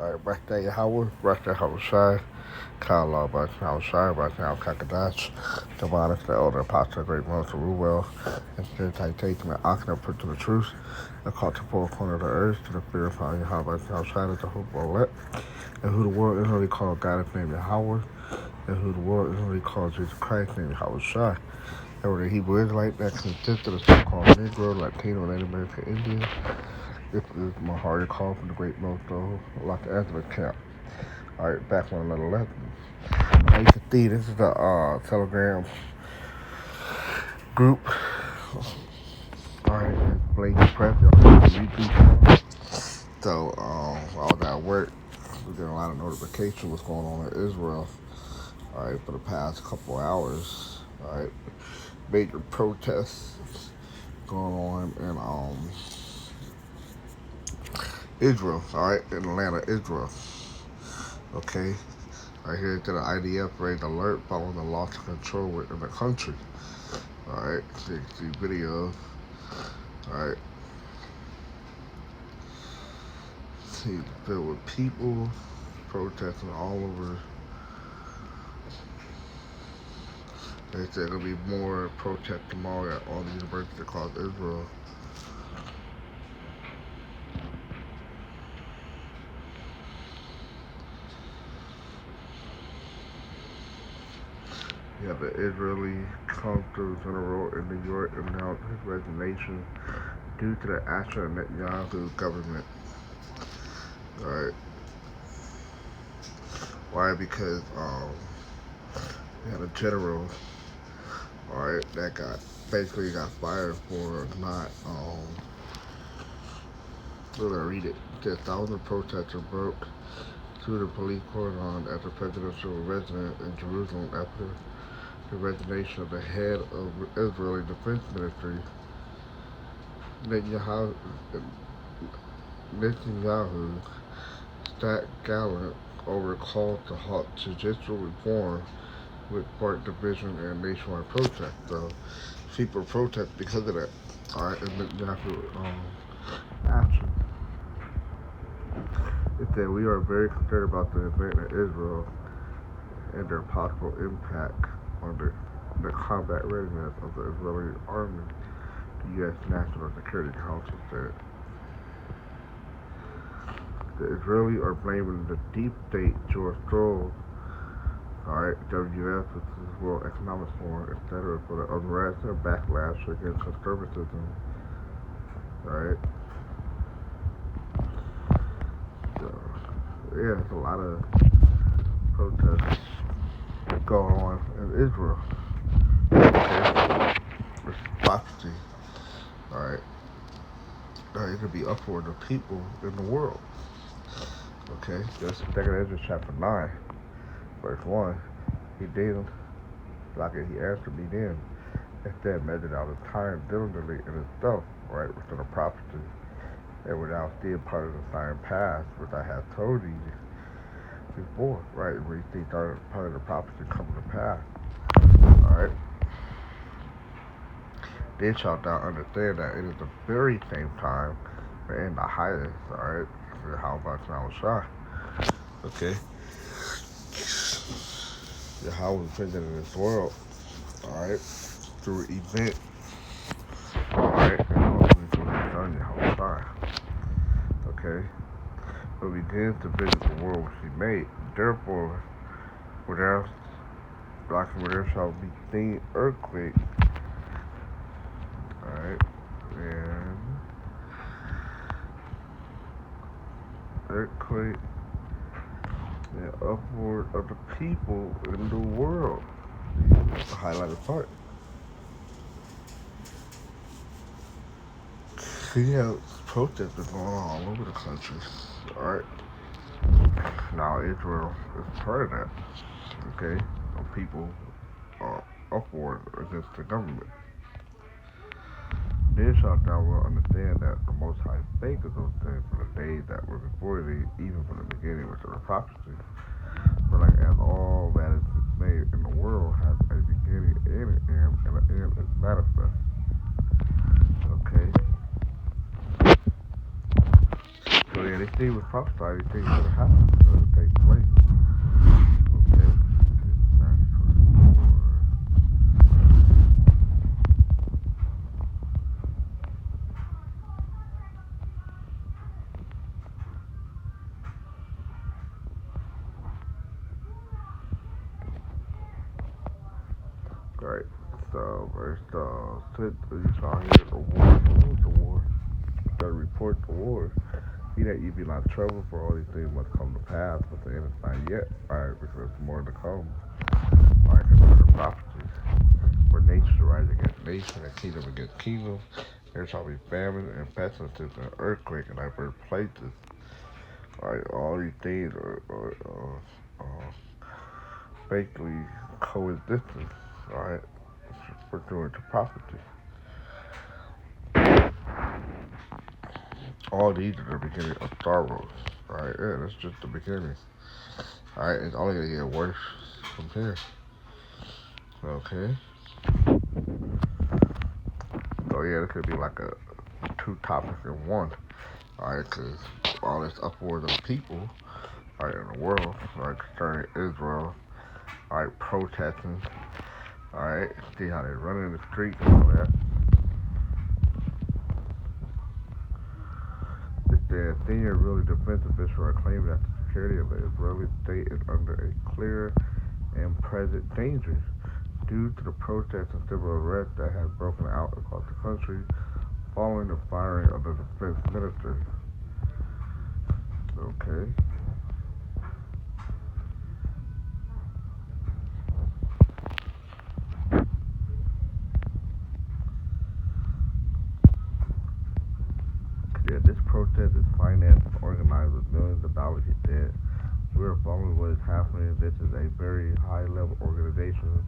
Alright, birthday Howard, birthday Howard Shai, Kyle Law, birthday Howard Shai, birthday Howard Kakadash, Divinus, the elder apostle, great one to Ruel, and spirit taking the Akina put to the truth, the call to four corner of the earth, to the fear of how birthday Howard Shai is the hope of let, and who the world is really called God is named Howard, and who the world is really called Jesus Christ named Howard Shai. And the Hebrew Israelite that consists of the so-called Negro, Latino, Native American Indian. This is my hard call from the great Mosto Los Angeles camp. Alright, back on another lesson. Now you can see this is the Telegram group. Alright, it's Blake Press, YouTube channel. So, I was at work. We're getting a lot of notifications what's going on in Israel. Alright, for the past couple hours. Alright, major protests going on in Israel, alright, in Atlanta, Israel. Okay, right here to the IDF raised alert following the loss of control within the country. Alright, so you can see videos. Alright, see filled with people protesting all over. They said there'll be more protests tomorrow at all the universities across Israel. You have the Israeli consul general in New York announced his resignation due to the action of Netanyahu government. Alright. Why? Because you had a general, alright, that basically got fired for not let me read it. It said thousands of protesters broke through the police cordon at the presidential residence in Jerusalem after the resignation of the head of Israeli Defense Ministry. Netanyahu stacked gallant over calls to halt judicial reform, which sparked division and nationwide protests. So people protest because of that. Alright, and Netanyahu action. It said we are very concerned about the event in Israel and their possible impact on the combat readiness of the Israeli army, the U.S. National Security Council said. The Israelis are blaming the deep state George Soros, alright, WF, which is World Economic Forum, etc., for the unrest and backlash against conservatism, alright. So, yeah, there's a lot of protests going on in Israel. Okay. It's prophecy. Alright. It could be upward of people in the world. Okay. Just Second Ezra chapter 9, verse 1. He did like he answered me then. Instead measured out his time diligently in itself, right, within the prophecy. And without still part of the sign past, which I have told you before, right? Where you see part of the prophecy coming to pass. Alright. Then shalt thou understand that it is the very same time and the highest, alright? How about now shot? Okay. Yahweh was present in this world, alright, through events, alright, and ultimately through his son Yahweh Shai. Okay. But we begins to visit the world which he made. Therefore, where there shall be seen earthquake, alright, and earthquake and upward of the people in the world. That's the highlighted part. See how protests are going on all over the country. Alright. Now Israel is part of that. Okay? People are upward against the government. Then shalt thou will understand that the Most High spake of those things from the days that were before thee, even from the beginning which are the prophecy. For like as all that is made in the world has a beginning and an end, and an end is manifest. Okay? So So yeah, these things was prophesied, these things gonna happen, gonna take place. Okay. That's great. So verse 6, you saw here the war. What was the war? Gotta report the war. See that you be not trouble, for all these things must come to pass, but the end is not yet. Alright, because there's more to come. Alright, consider the prophecies. For nation shall rise against nation, and kingdom against kingdom. There shall be famine and pestilences and earthquake in diverse places. Alright, all these things are basically coexistence. Alright, pursuant to prophecy. All these are the beginning of Star Wars. Alright, yeah, that's just the beginning. Alright, it's only gonna get worse from here. Okay. So yeah, this could be like a two topics in one. Alright, because all this upward of people, alright, in the world, alright, concerning Israel, alright, protesting, alright, see how they run in the streets and all that. It says, senior Israeli defense officials are claiming that the security of the Israeli state is under a clear and present danger due to the protests and civil unrest that have broken out across the country following the firing of the defense minister. Okay. Yeah, this protest is financed and organized with millions of dollars, he said. We are following what is happening. This is a very high-level organization.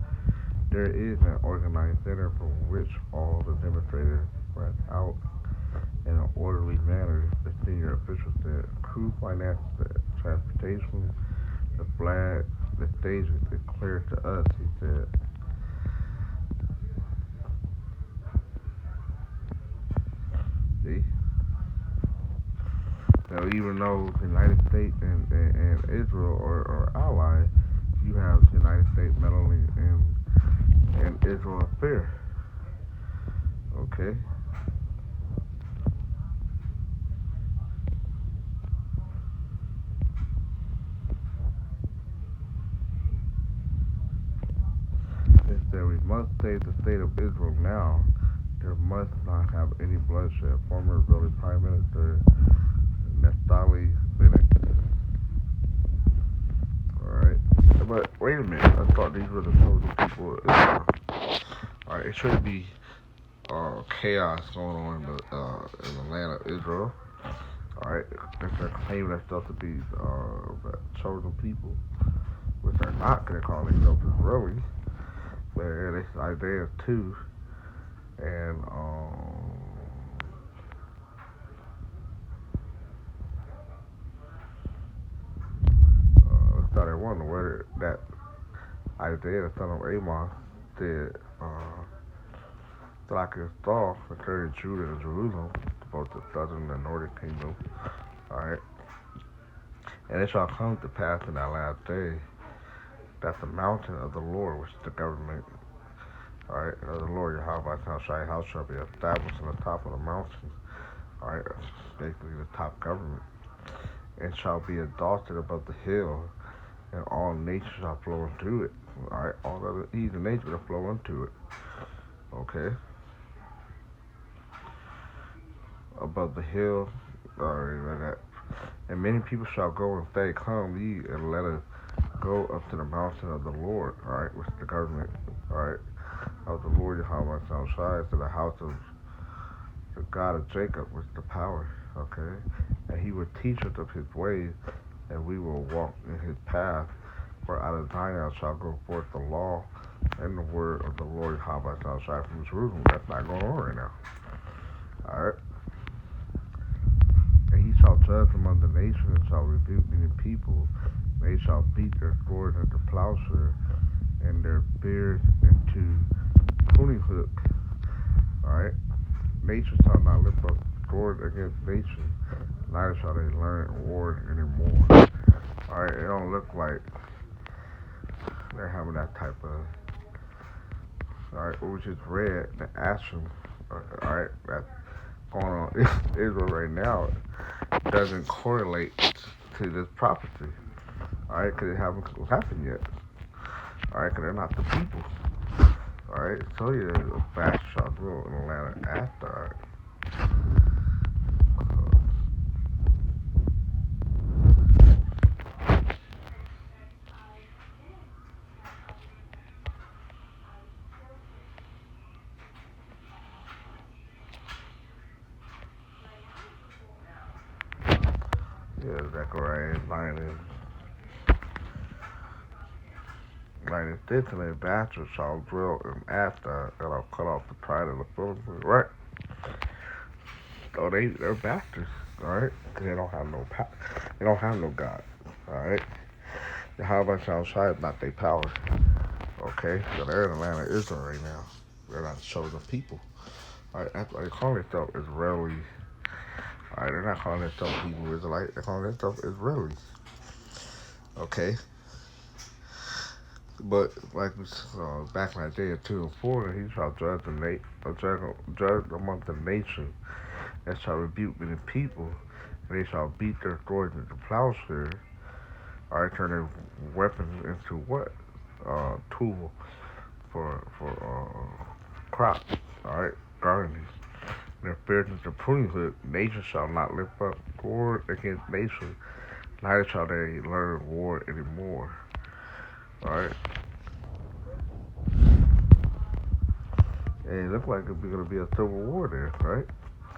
There is an organized center from which all the demonstrators spread out in an orderly manner, the senior official said. Crew financed the transportation, the flag, the stages is clear to us, he said. See? So even though the United States and Israel are allies, you have the United States meddling in Israel affair. Okay? It said we must save the state of Israel now. There must not have any bloodshed. Former Israeli Prime Minister Naftali Bennett. Alright. But wait a minute. I thought these were the chosen people of Israel. Alright, it should be chaos going on in the land of Israel. Alright, they're claiming themselves to be the chosen people, which are not going to call themselves Israeli. But it's Isaiah 2, and let's start at one, where that Isaiah, the son of Amos, said, like a star concerning Judah and Jerusalem, both the southern and northern kingdom. Alright. And it shall come to pass in that last day that the mountain of the Lord, which is the government, alright, of the Lord Yahweh Shai house shall be established on the top of the mountain. Alright, basically the top government. And shall be exalted above the hill, and all nations shall flow into it. Alright, all other heathen nations will flow into it. Okay. Above the hill, like that. And many people shall go and say, come ye, and let us go up to the mountain of the Lord, alright, which is the government, alright, of the Lord Yahweh Shai, to the house of the God of Jacob, which is the power, okay? And he will teach us of his ways, and we will walk in his path. For out of Zion shall go forth the law and the word of the Lord Yahweh Shai from Jerusalem. That's not going on right now. Alright? And he shall judge among the nations, and shall rebuke many people. They shall beat their swords into plowshare, and their spears into pruning hook. Alright? Nation shall not lift up swords against nation, Neither shall they learn war anymore. Alright, it don't look like they're having that type of. Alright, what we just read, the action, alright, that's going on in Israel right now doesn't correlate to this prophecy. Alright, because it haven't happened yet. Alright, because they're not the people. Alright, so yeah, a fast shot rule in Atlanta after. Alright. Yeah, Zechariah 9 and 6, and a bastard shall dwell in after, and I'll cut off the pride of the Philistines. Right? So they're bastards. Alright? Because they don't have no power. They don't have no God. Alright? Yahweh shall shine is not their power. Okay? So they're in the land of Israel right now. They're not chosen people. Alright? That's why they call themselves Israeli. Alright? They're not calling themselves Hebrew Israelite. They're calling themselves Israeli. Okay? But like back in Isaiah 2 and 4, he shall judge judge among the nations, and shall rebuke many people, and they shall beat their swords into plowshares. Alright, turn their weapons into what? Tool for crops. Alright, gardening. And their spears into pruning hook. Nation shall not lift up sword against nation, neither shall they learn war anymore. Alright. And it looks like it's going to be a civil war there, right?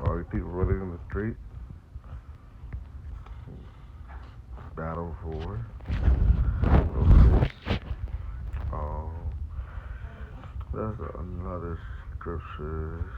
All these people running in the street, battle for. Um, there's another scripture.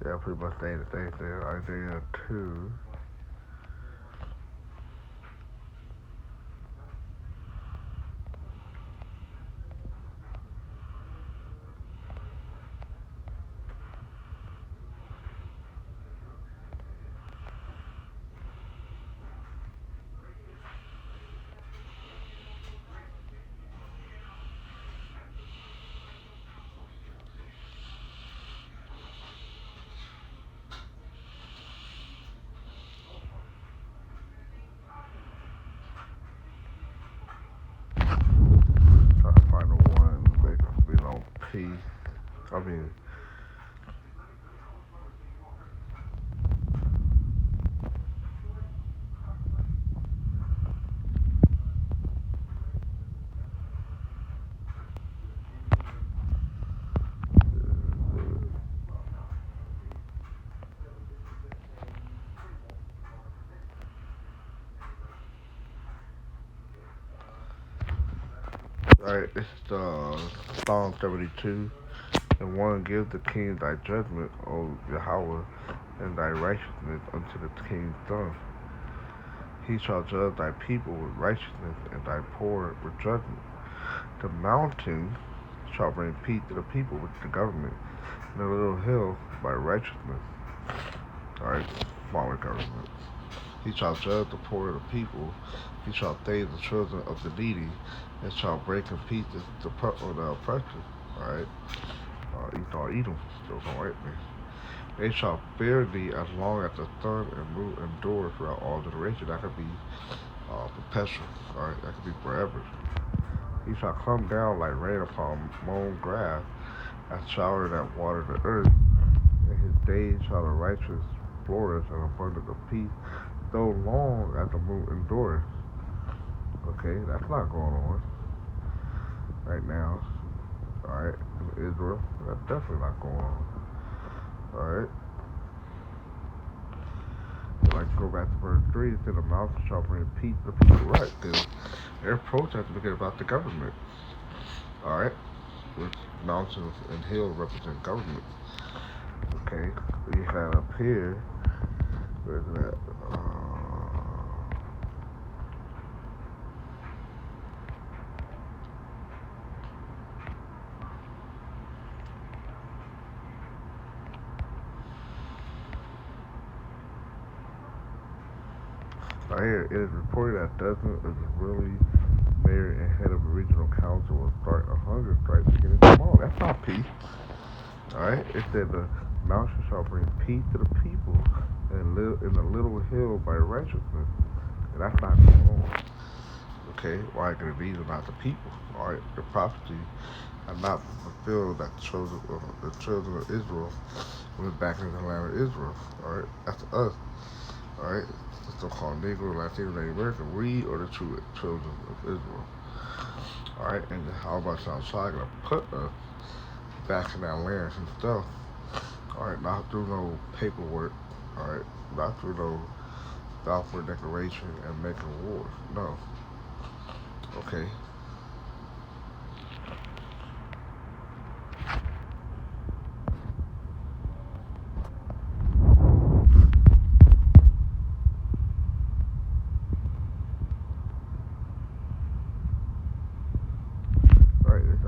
Yeah, pretty much saying the same thing. Isaiah 2. I mean, right, it's Psalm 72. And one give the king thy judgment, O Yahweh, and thy righteousness unto the king's son. He shall judge thy people with righteousness, and thy poor with judgment. The mountain shall bring peace to the people with the government, and the little hill by righteousness. Alright, smaller government. He shall judge the poor of the people. He shall save the children of the needy, and shall break in pieces the oppressor. Alright, Esau, Edom, those are white men. They shall fear thee as long as the sun and moon endure throughout all generations. That could be perpetual, alright? That could be forever. He shall come down like rain upon mown grass, as shower that water the earth. In his days shall the righteous flourish and abundance of peace, so long as the moon endures. Okay, that's not going on right now. Alright, in Israel, that's definitely not going on. Alright. Like go back to verse 3, it said the mountain shall bring peace to the people, right? Because they're protesting because about the government. Alright? Which mountains and hills represent government. Okay? We had up here, where's that? Right here, it is reported that dozens of Israeli mayor and head of a regional council will start a hunger strike beginning tomorrow. That's not peace. Alright? It said the mountain shall bring peace to the people and live in the little hill by righteousness. And that's not going on. Okay? Why? Because these are not the people. Alright? The prophecy are not fulfilled that the children of Israel went back into the land of Israel. Alright? That's us. Alright? The so-called Negro, Latino, Native American. We are the true children of Israel. Alright? And how about outside gonna put us back in that land himself? Alright? Not through no paperwork. Alright? Not through no Balfour Declaration and making war. No. Okay?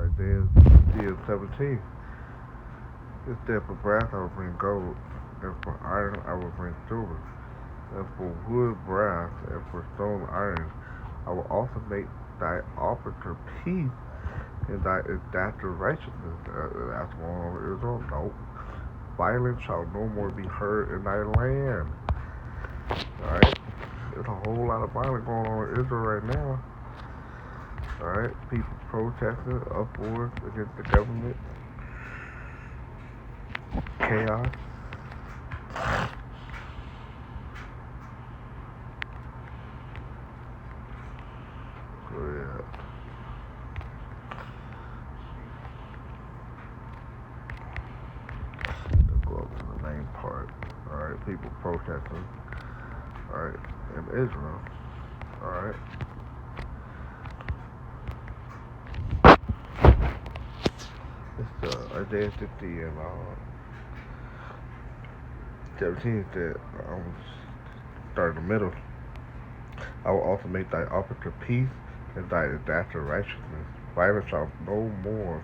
Isaiah 17. It said, for brass I will bring gold, and for iron I will bring silver, and for wood brass, and for stone iron. I will also make thy arbiter peace, and thy adapter righteousness. That's going over Israel? No. Violence shall no more be heard in thy land. Alright? There's a whole lot of violence going on in Israel right now. Alright, people protesting, uproars against the government, chaos. So yeah. Let's go up to the main part. Alright, people protesting. Alright, in Israel. Alright. It's Isaiah 60 and 17 said, start in the middle. I will also make thy arbiter peace and thy adapter righteousness. Violence shall no more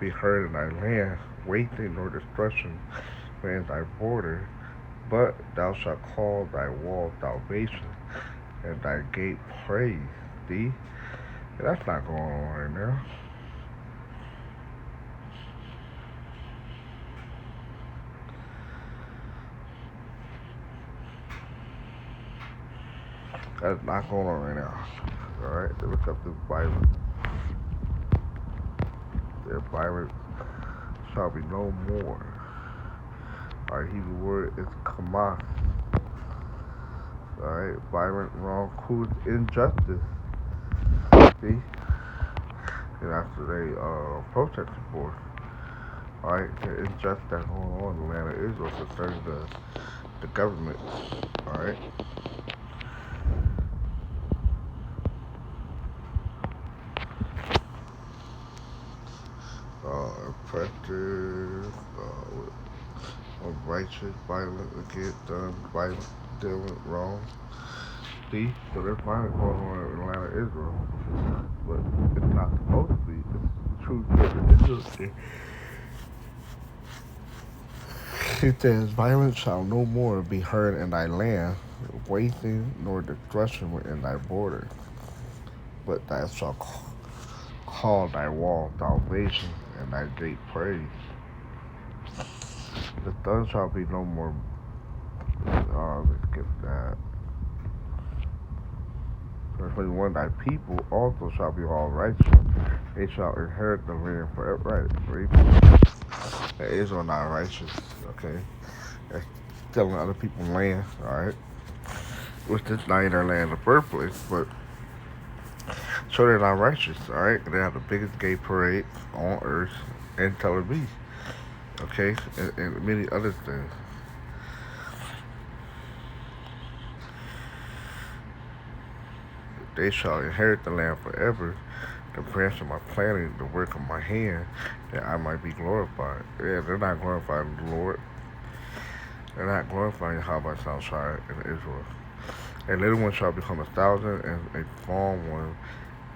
be heard in thy land, wasting nor destruction within thy border, but thou shalt call thy wall salvation and thy gate praise. See? That's not going on right now. That's not going on right now. Alright, look up this violence. There's violence shall be no more. Our Hebrew word is kamas. Alright, violent, wrong, cruel, injustice. See? And after they protested for, alright, the injustice that's going on in the land of Israel concerning the government. Alright? Oppressive, unrighteous, violent, against, done, violent, dealing, wrong. See? So there's violence going on in the land of Israel. But it's not supposed to be. It's the truth that Israel. It says, violence shall no more be heard in thy land, wasting nor destruction within thy border. But thou shalt call thy wall salvation and thy gate praise. The sun shall be no more. Let's skip that. Verse 21, thy people also shall be all righteous. They shall inherit the land forever. Right? That Israel not righteous, okay? That's stealing other people's land, alright? Which is not in their land in the first place, but so they're not righteous, alright? They have the biggest gay parade on earth in Tel Aviv, okay? And many other things. They shall inherit the land forever, the branch of my planting, the work of my hand, that I might be glorified. Yeah, they're not glorifying the Lord. They're not glorifying Yahweh Shai in Israel. A little one shall become 1,000, and a strong one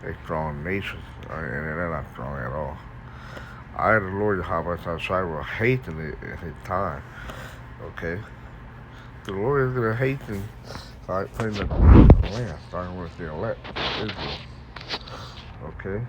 a strong nation. Right? And they're not strong at all. I, the Lord Yahweh Shai, will hasten it in his time. Okay? The Lord is going to hasten putting the land, starting with the elect Israel. Okay?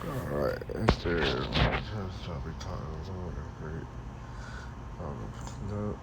Alright, it says, just shall be taught of the Lord and great. No.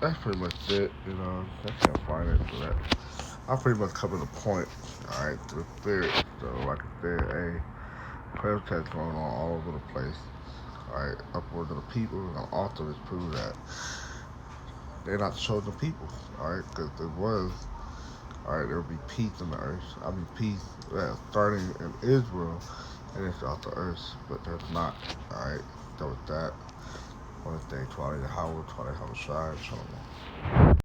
that's pretty much it. I can't find it for that. I pretty much covered the point. All right, the spirit. So, like I said, protest going on all over the place. All right, upwards of the people, and the author has proved that they're not the chosen people. All right, because it was. All right, there will be peace on the earth. I mean, peace starting in Israel and it's off the earth, but there's not. All right, that was that. I want to thank Twilight Howard, Twilight Howard Shire, Shalom.